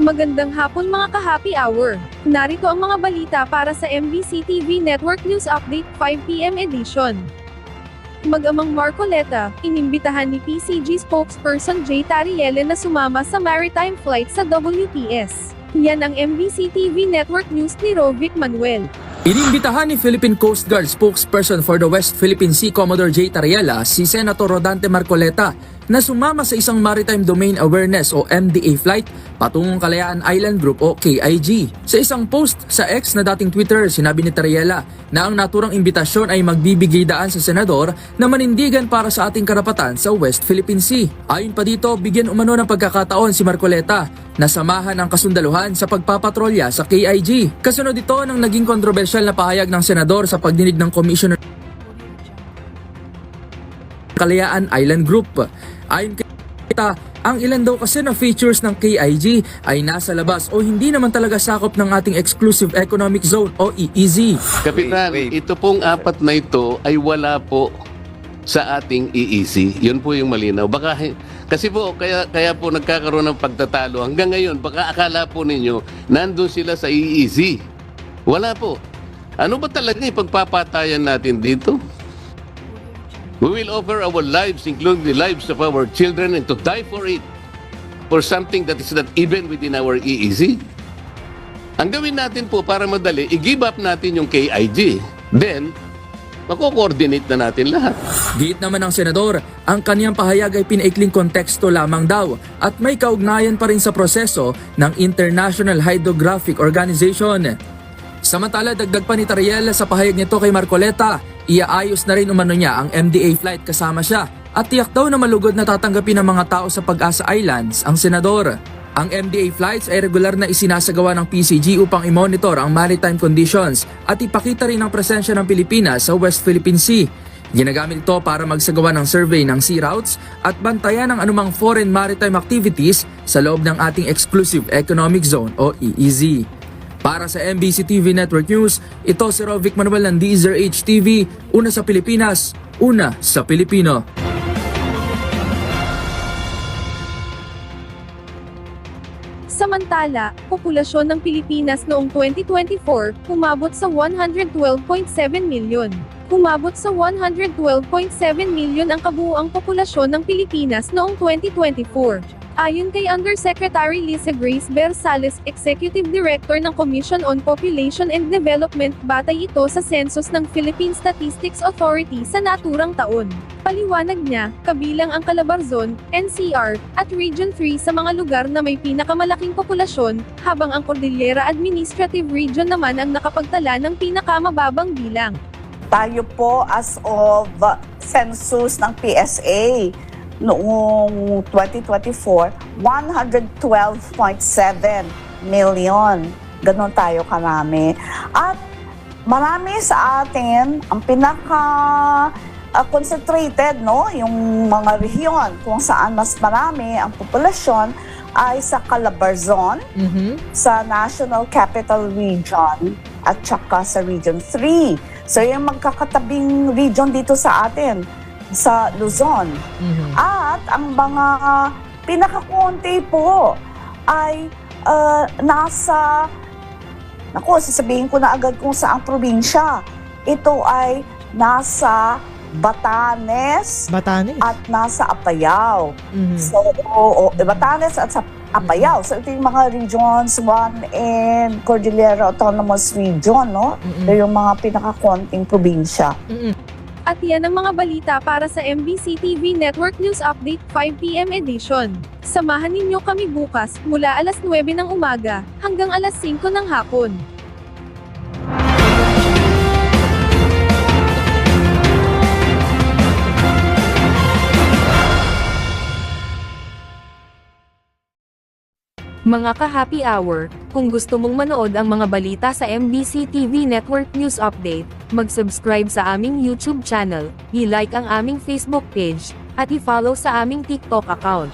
Magandang hapon mga ka-happy hour. Narito ang mga balita para sa MBC TV Network News Update 5 PM edition. Mag-amang Marcoleta, inimbitahan ni PCG spokesperson Jay Tarielle na sumama sa maritime flight sa WPS. Yan ang MBC TV Network News ni Rovic Manuel. Inimbitahan ni Philippine Coast Guard spokesperson for the West Philippine Sea Commodore Jay Tarielle si Senator Rodante Marcoleta na sumama sa isang Maritime Domain Awareness o MDA flight patungong Kalayaan Island Group o KIG. Sa isang post sa X na dating Twitter, sinabi ni Tarielle na ang naturang imbitasyon ay magbibigay daan sa senador na manindigan para sa ating karapatan sa West Philippine Sea. Ayon pa dito, bigyan umano ng pagkakataon si Marcoleta na samahan ang kasundaluhan sa pagpapatrolya sa KIG. Kasunod ito ng naging kontrobersyal na pahayag ng senador sa pagdinig ng Commissioner Kalayaan Island Group. Ayon kay Marcoleta, ang ilan daw kasi na features ng KIG ay nasa labas o hindi naman talaga sakop ng ating Exclusive Economic Zone o EEZ. Kapitan, ito pong apat na ito ay wala po sa ating EEZ. Yun po yung malinaw. Baka, kasi po, kaya po nagkakaroon ng pagtatalo. Hanggang ngayon, baka akala po ninyo, nandun sila sa EEZ. Wala po. Ano ba talaga yung pagpapatayan natin dito? We will offer our lives, including the lives of our children, and to die for it, for something that is not even within our EEZ. Ang gawin natin po para madali, i-give up natin yung KIG. Then, mako-coordinate na natin lahat. Giit naman ng senador, ang kaniyang pahayag ay pinaikling konteksto lamang daw at may kaugnayan pa rin sa proseso ng International Hydrographic Organization. Samantala, dagdag pa ni Tarielle sa pahayag nito kay Marcoleta, iaayos na rin umano niya ang MDA flight kasama siya at tiyak daw na malugod na tatanggapin ng mga tao sa Pag-asa Islands ang senador. Ang MDA flights ay regular na isinasagawa ng PCG upang i-monitor ang maritime conditions at ipakita rin ang presensya ng Pilipinas sa West Philippine Sea. Ginagamit ito para magsagawa ng survey ng sea routes at bantayan ang anumang foreign maritime activities sa loob ng ating Exclusive Economic Zone o EEZ. Para sa MBC TV Network News, ito si Rovic Manuel ng DZRH TV, una sa Pilipinas, una sa Pilipino. Samantala, populasyon ng Pilipinas noong 2024, umabot sa 112.7 milyon. Umabot sa 112.7 milyon ang kabuuang populasyon ng Pilipinas noong 2024. Ayon kay Undersecretary Lisa Grace Bersales, Executive Director ng Commission on Population and Development, batay ito sa census ng Philippine Statistics Authority sa naturang taon. Paliwanag niya, kabilang ang Calabarzon, NCR, at Region 3 sa mga lugar na may pinakamalaking populasyon, habang ang Cordillera Administrative Region naman ang nakapagtala ng pinakamababang bilang. Tayo po as of census ng PSA noong 2024, 112.7 million. Ganon tayo karami. At marami sa atin, ang concentrated, no, yung mga rehiyon kung saan mas marami ang populasyon ay sa Calabarzon, sa National Capital Region, at saka sa Region 3. So yung magkakatabing region dito sa atin, sa Luzon. At ang mga pinakakunti po ay nasa, sasabihin ko na agad kung saang probinsya. Ito ay nasa Batanes at nasa Apayao. So, Batanes at sa Apayao. So, ito yung mga regions 1 and Cordillera Autonomous Region, no? Ito yung mga pinakakunting probinsya. At yan ang mga balita para sa MBC TV Network News Update 5 PM edition. Samahan ninyo kami bukas mula alas 9 ng umaga hanggang alas 5 ng hapon. Mga ka-happy hour, kung gusto mong manood ang mga balita sa MBC TV Network News Update, mag-subscribe sa aming YouTube channel, i-like ang aming Facebook page, at i-follow sa aming TikTok account.